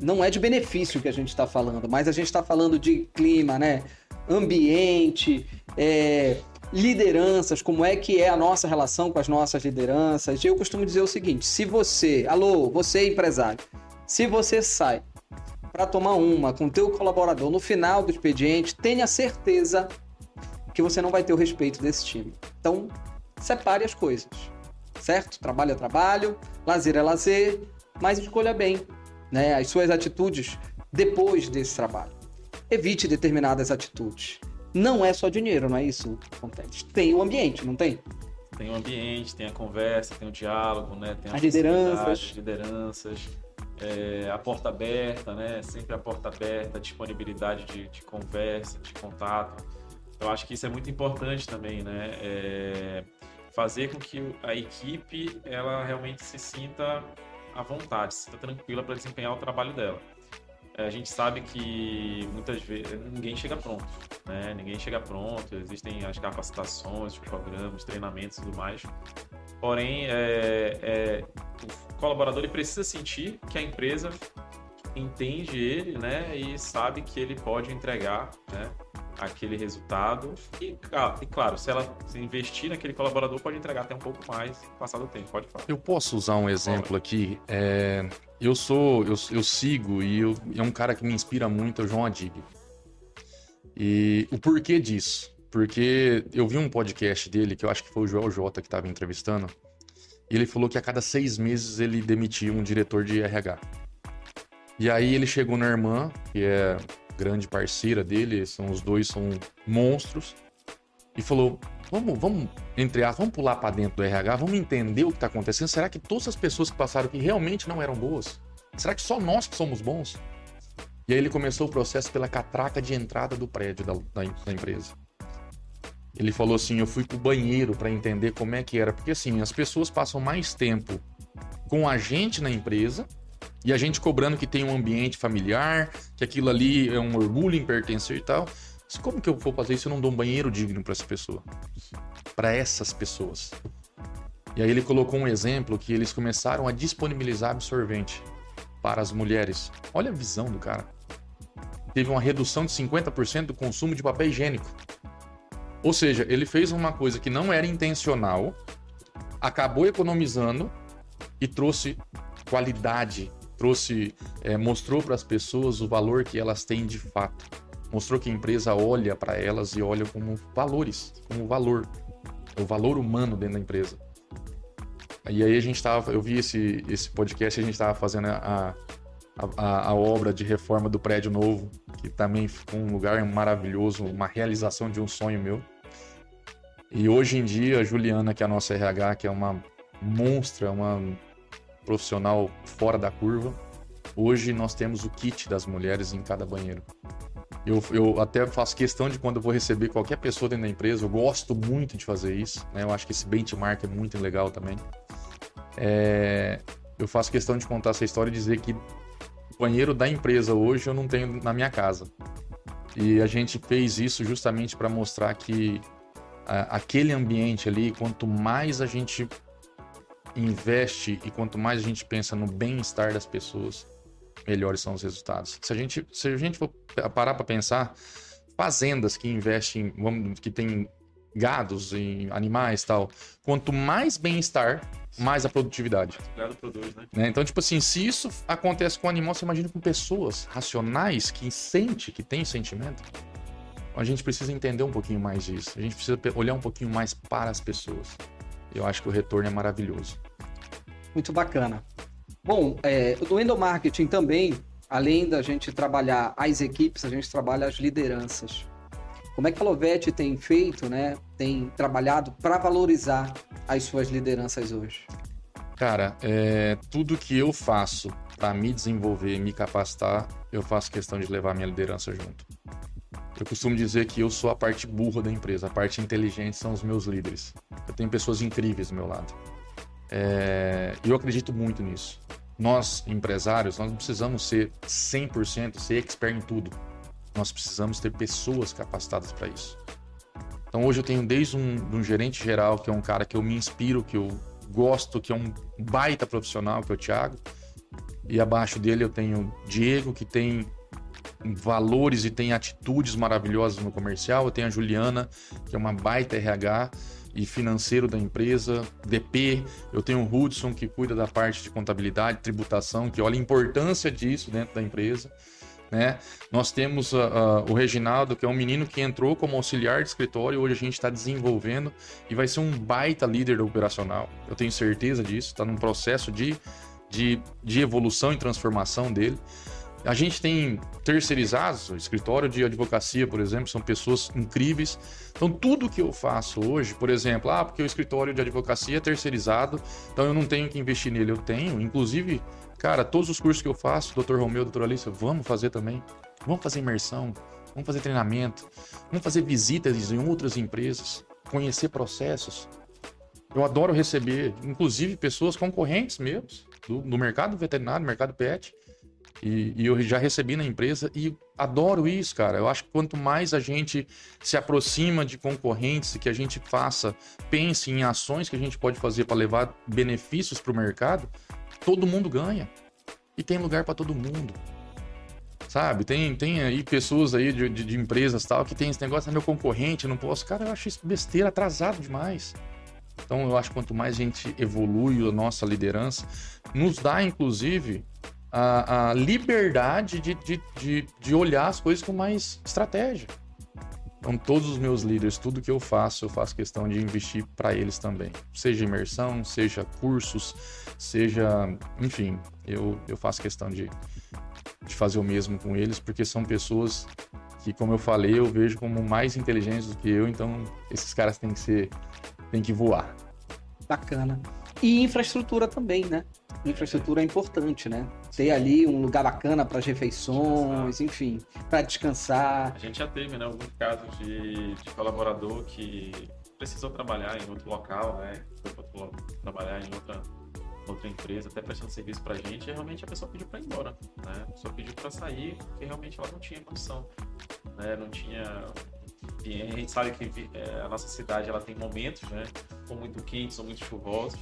Speaker 1: não é de benefício que a gente está falando, mas a gente está falando de clima, né? Ambiente, lideranças, como é que é a nossa relação com as nossas lideranças. Eu costumo dizer o seguinte: se você empresário, se você sai para tomar uma com o teu colaborador no final do expediente, tenha certeza que você não vai ter o respeito desse time. Então, separe as coisas, certo? Trabalho é trabalho, lazer é lazer, mas escolha bem, né, as suas atitudes depois desse trabalho. Evite determinadas atitudes. Não é só dinheiro, não é isso, Fonteles? Tem o ambiente, não tem?
Speaker 2: Tem o ambiente, tem a conversa, tem o diálogo, né? Tem
Speaker 1: as lideranças,
Speaker 2: a porta aberta, né? Sempre a porta aberta, a disponibilidade de conversa, de contato. Eu acho que isso é muito importante também, né? Fazer com que a equipe ela realmente se sinta à vontade, se sinta tranquila para desempenhar o trabalho dela. A gente sabe que muitas vezes ninguém chega pronto, né? Ninguém chega pronto, existem as capacitações, os programas, treinamentos e tudo mais. Porém, o colaborador ele precisa sentir que a empresa entende ele, né? E sabe que ele pode entregar, né, aquele resultado. E claro, se ela investir naquele colaborador, pode entregar até um pouco mais passado o tempo. Pode falar.
Speaker 3: Eu posso usar um exemplo aqui. Eu sigo e é um cara que me inspira muito, é o João Adig. E o porquê disso? porque eu vi um podcast dele, que eu acho que foi o Joel J que estava entrevistando, e ele falou que a cada 6 meses ele demitia um diretor de RH. E aí ele chegou na irmã, que é grande parceira dele, os dois são monstros, e falou, vamos pular para dentro do RH, vamos entender o que está acontecendo. Será que todas as pessoas que passaram aqui realmente não eram boas? Será que só nós que somos bons? E aí ele começou o processo pela catraca de entrada do prédio da empresa. Ele falou assim, eu fui pro banheiro para entender como é que era, porque assim, as pessoas passam mais tempo com a gente na empresa e a gente cobrando que tem um ambiente familiar, que aquilo ali é um orgulho em pertencer e tal. Mas como que eu vou fazer isso se eu não dou um banheiro digno para essa pessoa? Para essas pessoas. E aí ele colocou um exemplo que eles começaram a disponibilizar absorvente para as mulheres. Olha a visão do cara. Teve uma redução de 50% do consumo de papel higiênico. Ou seja, ele fez uma coisa que não era intencional, acabou economizando e trouxe qualidade, mostrou para as pessoas o valor que elas têm de fato. Mostrou que a empresa olha para elas e olha como valores, como valor. O valor humano dentro da empresa. E aí eu vi esse podcast e a gente estava fazendo a obra de reforma do prédio novo, que também ficou um lugar maravilhoso, uma realização de um sonho meu. E hoje em dia, a Juliana, que é a nossa RH, que é uma monstra, uma profissional fora da curva, hoje nós temos o kit das mulheres em cada banheiro. Eu até faço questão de, quando eu vou receber qualquer pessoa dentro da empresa, eu gosto muito de fazer isso, né? Eu acho que esse benchmark é muito legal também. Eu faço questão de contar essa história e dizer que o banheiro da empresa hoje eu não tenho na minha casa. E a gente fez isso justamente para mostrar que aquele ambiente ali, quanto mais a gente investe e quanto mais a gente pensa no bem-estar das pessoas, melhores são os resultados. Se a gente for parar para pensar, fazendas que investem, que tem gados em animais e tal, quanto mais bem-estar, mais a produtividade.
Speaker 2: Gado produz, né?
Speaker 3: Então, tipo assim, se isso acontece com animal, você imagina com pessoas racionais que têm sentimento. A gente precisa entender um pouquinho mais disso. A gente precisa olhar um pouquinho mais para as pessoas. Eu acho que o retorno é maravilhoso.
Speaker 1: Muito bacana. Bom, no endomarketing também, além da gente trabalhar as equipes, a gente trabalha as lideranças. Como é que a Lovett tem feito, né? Tem trabalhado para valorizar as suas lideranças hoje?
Speaker 3: Cara, tudo que eu faço para me desenvolver, me capacitar, eu faço questão de levar a minha liderança junto. Eu costumo dizer que eu sou a parte burra da empresa, a parte inteligente são os meus líderes. Eu tenho pessoas incríveis do meu lado. E eu acredito muito nisso. Nós, empresários, nós não precisamos ser 100%, ser expert em tudo. Nós precisamos ter pessoas capacitadas para isso. Então hoje eu tenho desde um gerente geral, que é um cara que eu me inspiro, que eu gosto, que é um baita profissional, que é o Thiago. E abaixo dele eu tenho o Diego, que tem valores e tem atitudes maravilhosas no comercial. Eu tenho a Juliana, que é uma baita RH e financeiro da empresa, DP. Eu tenho o Hudson, que cuida da parte de contabilidade, tributação, que olha a importância disso dentro da empresa. Né? Nós temos o Reginaldo, que é um menino que entrou como auxiliar de escritório, hoje a gente está desenvolvendo e vai ser um baita líder operacional. Eu tenho certeza disso, está num processo de evolução e transformação dele. A gente tem terceirizados, o escritório de advocacia, por exemplo, são pessoas incríveis. Então, tudo que eu faço hoje, por exemplo, porque o escritório de advocacia é terceirizado, então eu não tenho que investir nele. Eu tenho, inclusive, cara, todos os cursos que eu faço, Dr. Romeu, Dr. Alicia, vamos fazer também. Vamos fazer imersão, vamos fazer treinamento, vamos fazer visitas em outras empresas, conhecer processos. Eu adoro receber, inclusive, pessoas concorrentes meus, do mercado veterinário, mercado pet. E eu já recebi na empresa e adoro isso, cara. Eu acho que quanto mais a gente se aproxima de concorrentes e que a gente pense em ações que a gente pode fazer para levar benefícios para o mercado, todo mundo ganha. E tem lugar para todo mundo. Sabe? Tem aí pessoas aí de empresas tal que tem esse negócio, meu concorrente, não posso. Cara, eu acho isso besteira, atrasado demais. Então eu acho que quanto mais a gente evolui a nossa liderança, nos dá, inclusive, a liberdade de olhar as coisas com mais estratégia. Então, todos os meus líderes, tudo que eu faço questão de investir para eles também. Seja imersão, seja cursos, seja... Enfim, eu faço questão de fazer o mesmo com eles, porque são pessoas que, como eu falei, eu vejo como mais inteligentes do que eu, então esses caras têm que voar.
Speaker 1: Bacana. E infraestrutura também, né? Infraestrutura é importante, né? Ter ali um lugar bacana para as refeições, enfim, para descansar.
Speaker 2: A gente já teve, né, alguns casos de colaborador que precisou trabalhar em outro local, né? Foi trabalhar em outra empresa, até prestando serviço pra gente, e realmente a pessoa pediu para ir embora, né? A pessoa pediu para sair porque realmente ela não tinha condição, né? Não tinha... E a gente sabe que a nossa cidade ela tem momentos, né? Ou muito quentes ou muito chuvosos.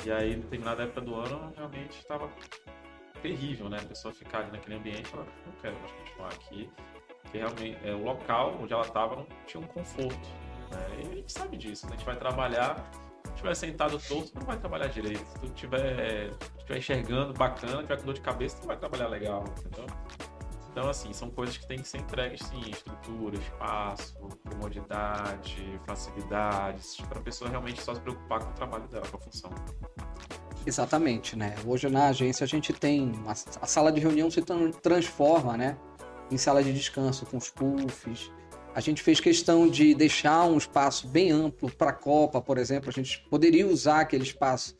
Speaker 2: E aí, em determinada época do ano, realmente estava terrível, né? A pessoa ficar ali naquele ambiente, ela não quero mais continuar aqui. Porque realmente o local onde ela estava não tinha um conforto, né? E a gente sabe disso, né? A gente vai trabalhar, se estiver sentado torto, não vai trabalhar direito. Se tu estiver enxergando bacana, tiver com dor de cabeça, tu não vai trabalhar legal, entendeu? Então, assim, são coisas que têm que ser entregues, sim, estrutura, espaço, comodidade, facilidades, para a pessoa realmente só se preocupar com o trabalho dela, com a função.
Speaker 1: Exatamente, né? Hoje na agência a gente tem a sala de reunião se transforma, né, em sala de descanso com os puffs. A gente fez questão de deixar um espaço bem amplo para a Copa, por exemplo. A gente poderia usar aquele espaço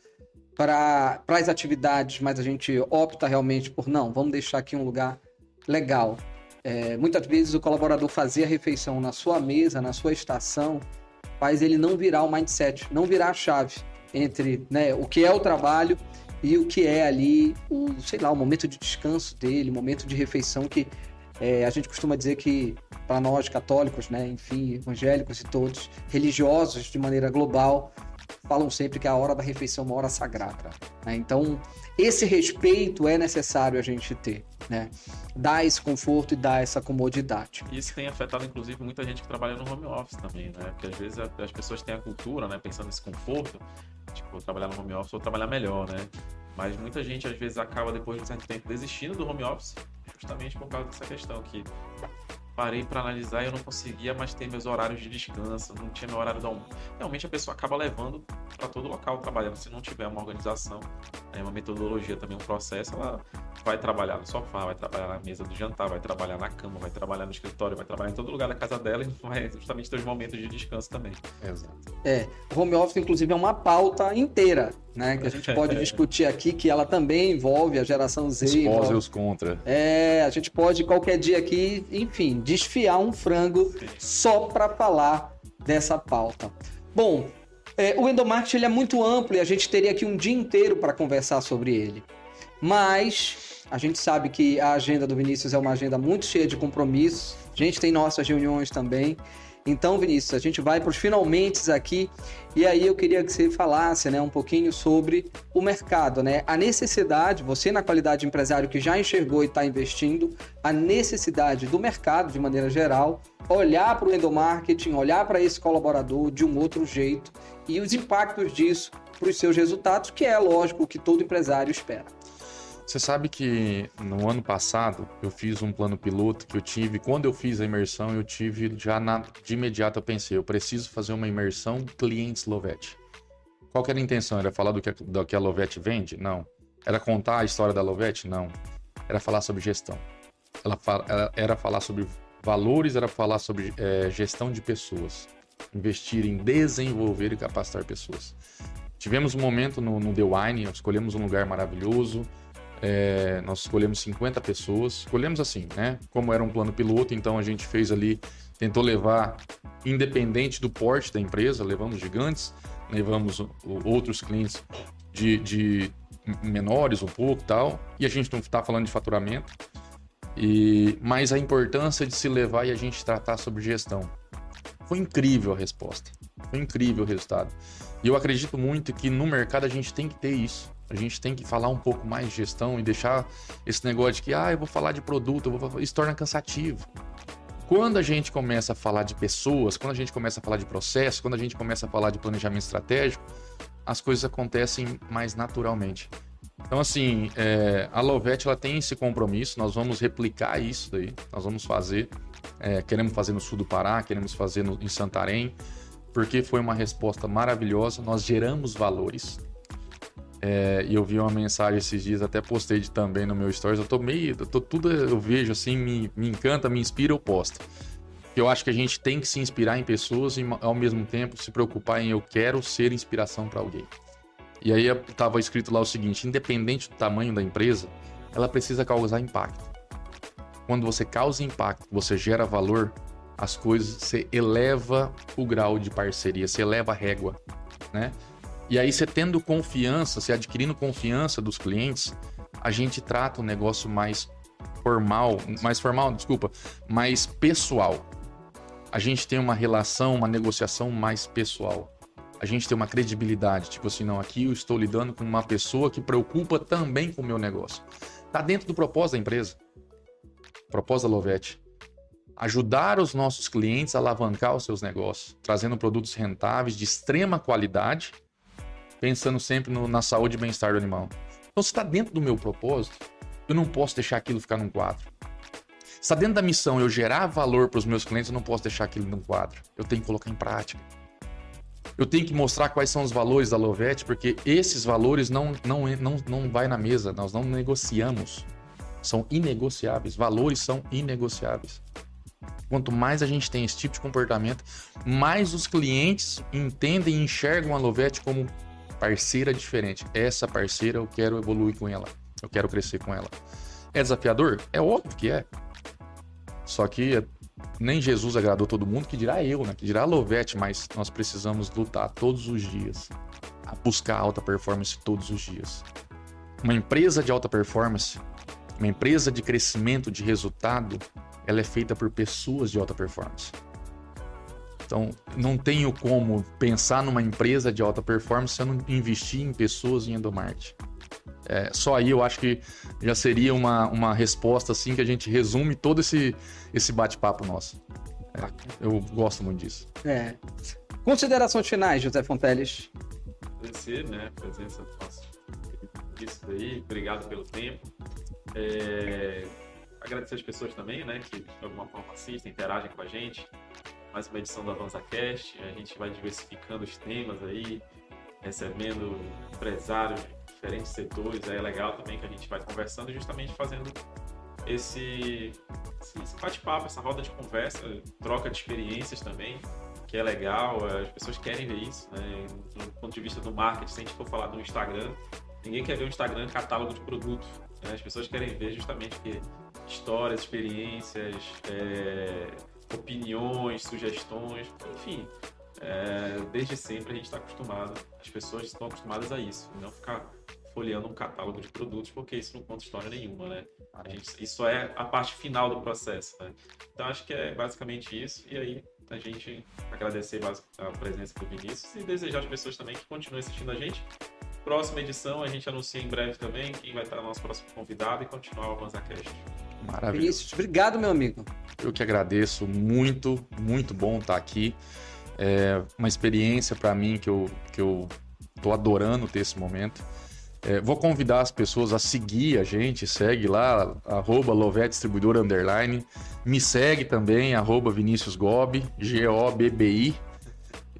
Speaker 1: para as atividades, mas a gente opta realmente por não, vamos deixar aqui um lugar legal. Muitas vezes o colaborador fazer a refeição na sua mesa, na sua estação, faz ele não virar o mindset, não virar a chave entre, né, o que é o trabalho e o que é ali o momento de descanso dele, o momento de refeição que a gente costuma dizer que para nós católicos, né, enfim, evangélicos e todos, religiosos de maneira global, falam sempre que a hora da refeição é uma hora sagrada, né? Então, esse respeito é necessário a gente ter, né? Dar esse conforto e dar essa comodidade.
Speaker 2: Isso tem afetado, inclusive, muita gente que trabalha no home office também, né? Porque, às vezes, as pessoas têm a cultura, né? Pensando nesse conforto, tipo, vou trabalhar no home office ou trabalhar melhor, né? Mas muita gente, às vezes, acaba, depois de um certo tempo, desistindo do home office justamente por causa dessa questão que parei para analisar e eu não conseguia mais ter meus horários de descanso, não tinha meu horário de almoço. Realmente a pessoa acaba levando para todo local trabalhando, se não tiver uma organização, uma metodologia também, um processo, ela vai trabalhar no sofá, vai trabalhar na mesa do jantar, vai trabalhar na cama, vai trabalhar no escritório, vai trabalhar em todo lugar da casa dela e vai justamente ter os momentos de descanso também.
Speaker 3: Exato.
Speaker 1: O home office, inclusive, é uma pauta inteira, né? Que a gente pode discutir aqui, que ela também envolve a geração Z.
Speaker 3: Os pós e os contra.
Speaker 1: A gente pode, qualquer dia aqui, enfim, desfiar um frango só para falar dessa pauta. Bom, o endomarketing ele é muito amplo e a gente teria aqui um dia inteiro para conversar sobre ele. Mas a gente sabe que a agenda do Vinícius é uma agenda muito cheia de compromissos. A gente tem nossas reuniões também. Então, Vinícius, a gente vai para os finalmentes aqui. E aí eu queria que você falasse, né, um pouquinho sobre o mercado, né? A necessidade, você na qualidade de empresário que já enxergou e está investindo, a necessidade do mercado, de maneira geral, olhar para o endomarketing, olhar para esse colaborador de um outro jeito e os impactos disso para os seus resultados, que é lógico o que todo empresário espera.
Speaker 3: Você sabe que no ano passado eu fiz um plano piloto que eu tive, quando eu fiz a imersão, eu tive de imediato eu pensei, eu preciso fazer uma imersão clientes Lovette. Qual que era a intenção? Era falar do que a Lovette vende? Não. Era contar a história da Lovette? Não. Era falar sobre gestão. Era falar sobre valores, era falar sobre gestão de pessoas. Investir em desenvolver e capacitar pessoas. Tivemos um momento no The Wine, escolhemos um lugar maravilhoso. Nós escolhemos 50 pessoas, escolhemos assim, né? Como era um plano piloto, então a gente fez ali, tentou levar, independente do porte da empresa, levamos gigantes, levamos outros clientes de menores um pouco e tal, e a gente não está falando de faturamento, mas a importância de se levar e a gente tratar sobre gestão. Foi incrível a resposta, foi incrível o resultado. E eu acredito muito que no mercado a gente tem que ter isso. A gente tem que falar um pouco mais de gestão e deixar esse negócio de que eu vou falar de produto, isso torna cansativo. Quando a gente começa a falar de pessoas, quando a gente começa a falar de processo, quando a gente começa a falar de planejamento estratégico, as coisas acontecem mais naturalmente. Então, assim, a Lovette, ela tem esse compromisso, nós vamos replicar isso daí, nós vamos fazer, queremos fazer no sul do Pará, queremos fazer em Santarém, porque foi uma resposta maravilhosa, nós geramos valores. E eu vi uma mensagem esses dias, até postei também no meu stories, eu vejo assim, me encanta, me inspira, eu posto. Eu acho que a gente tem que se inspirar em pessoas e ao mesmo tempo se preocupar em eu quero ser inspiração para alguém. E aí estava escrito lá o seguinte: independente do tamanho da empresa, ela precisa causar impacto. Quando você causa impacto, você gera valor, as coisas, você eleva o grau de parceria, você eleva a régua, né? E aí você tendo confiança, você adquirindo confiança dos clientes, a gente trata o negócio mais pessoal. A gente tem uma relação, uma negociação mais pessoal. A gente tem uma credibilidade, tipo assim, não, aqui eu estou lidando com uma pessoa que preocupa também com o meu negócio. Tá dentro do propósito da empresa. Propósito da Lovette. Ajudar os nossos clientes a alavancar os seus negócios, trazendo produtos rentáveis de extrema qualidade, pensando sempre na saúde e bem-estar do animal. Então, se está dentro do meu propósito, eu não posso deixar aquilo ficar num quadro. Se está dentro da missão eu gerar valor para os meus clientes, eu não posso deixar aquilo num quadro. Eu tenho que colocar em prática. Eu tenho que mostrar quais são os valores da Lovette, porque esses valores não vai na mesa, nós não negociamos. São inegociáveis. Valores são inegociáveis. Quanto mais a gente tem esse tipo de comportamento, mais os clientes entendem e enxergam a Lovette como parceira diferente. Essa parceira eu quero evoluir com ela. Eu quero crescer com ela. É desafiador? É óbvio que é. Só que nem Jesus agradou todo mundo, que dirá eu, né? Que dirá a Lovette, mas nós precisamos lutar todos os dias, a buscar alta performance todos os dias. Uma empresa de alta performance, uma empresa de crescimento, de resultado, ela é feita por pessoas de alta performance. Então, não tenho como pensar numa empresa de alta performance se eu não investir em pessoas em endomarketing. Só aí eu acho que já seria uma resposta assim que a gente resume todo esse bate-papo nosso. Eu gosto muito disso.
Speaker 1: Considerações finais, José Fonteles.
Speaker 2: Agradecer, né, a presença do nosso isso daí, obrigado pelo tempo. Agradecer as pessoas também, né, que de alguma forma assistem, interagem com a gente. Mais uma edição do AvanzaCast, a gente vai diversificando os temas aí, recebendo empresários de diferentes setores, aí é legal também que a gente vai conversando, justamente fazendo esse bate-papo, essa roda de conversa, troca de experiências também, que é legal, as pessoas querem ver isso, né? Do ponto de vista do marketing, se a gente for falar do Instagram, ninguém quer ver um Instagram catálogo de produto, né? As pessoas querem ver justamente que histórias, experiências, opiniões, sugestões, enfim, desde sempre a gente está acostumado, as pessoas estão acostumadas a isso, não ficar folheando um catálogo de produtos, porque isso não conta história nenhuma, né? Isso é a parte final do processo, né? Então acho que é basicamente isso, e aí a gente agradecer a presença do Vinícius e desejar às pessoas também que continuem assistindo a gente. Próxima edição a gente anuncia em breve também quem vai estar nosso próximo convidado e continuar o AvanzaCast.
Speaker 3: Maravilha.
Speaker 1: Vinícius, obrigado, meu amigo.
Speaker 3: Eu que agradeço, muito, muito bom estar aqui. É uma experiência para mim que eu tô adorando ter esse momento. Vou convidar as pessoas a seguir a gente, segue lá, @LovetteDistribuidora _, me segue também, @ViniciusGobi, GOBBI,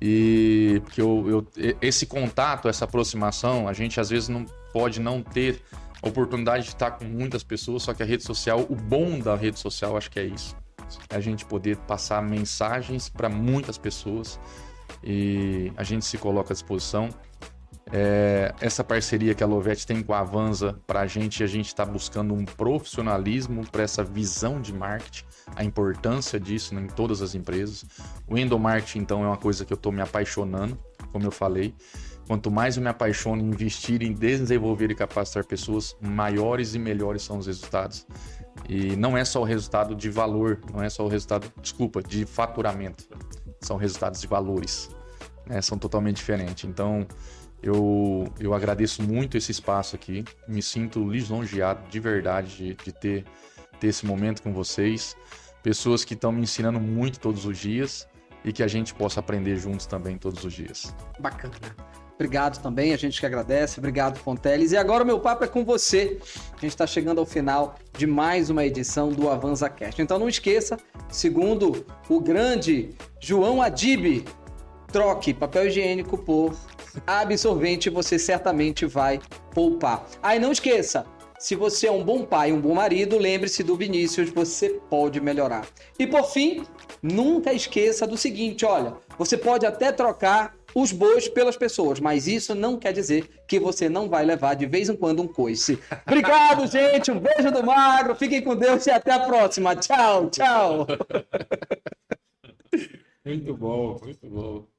Speaker 3: e porque esse contato, essa aproximação, a gente às vezes não pode não ter a oportunidade de estar com muitas pessoas, só que a rede social, o bom da rede social, acho que é isso. É a gente poder passar mensagens para muitas pessoas e a gente se coloca à disposição. Essa parceria que a Lovette tem com a Avanza, para a gente está buscando um profissionalismo para essa visão de marketing, a importância disso em todas as empresas. O endomarketing, então, é uma coisa que eu estou me apaixonando, como eu falei. Quanto mais eu me apaixono em investir, em desenvolver e capacitar pessoas, maiores e melhores são os resultados. E não é só o resultado de valor, não é só o resultado, de faturamento. São resultados de valores, né? São totalmente diferentes. Então, eu agradeço muito esse espaço aqui. Me sinto lisonjeado de verdade de ter esse momento com vocês. Pessoas que estão me ensinando muito todos os dias e que a gente possa aprender juntos também todos os dias.
Speaker 1: Bacana. Obrigado também, a gente que agradece. Obrigado, Fonteles. E agora o meu papo é com você. A gente está chegando ao final de mais uma edição do Avanza Cast. Então não esqueça, segundo o grande João Adib, troque papel higiênico por absorvente, você certamente vai poupar. Aí não esqueça, se você é um bom pai, um bom marido, lembre-se do Vinícius, você pode melhorar. E por fim, nunca esqueça do seguinte, olha, você pode até trocar os bois pelas pessoas, mas isso não quer dizer que você não vai levar de vez em quando um coice. Obrigado, gente, um beijo do Magro, fiquem com Deus e até a próxima. Tchau, tchau.
Speaker 3: Muito bom, muito bom.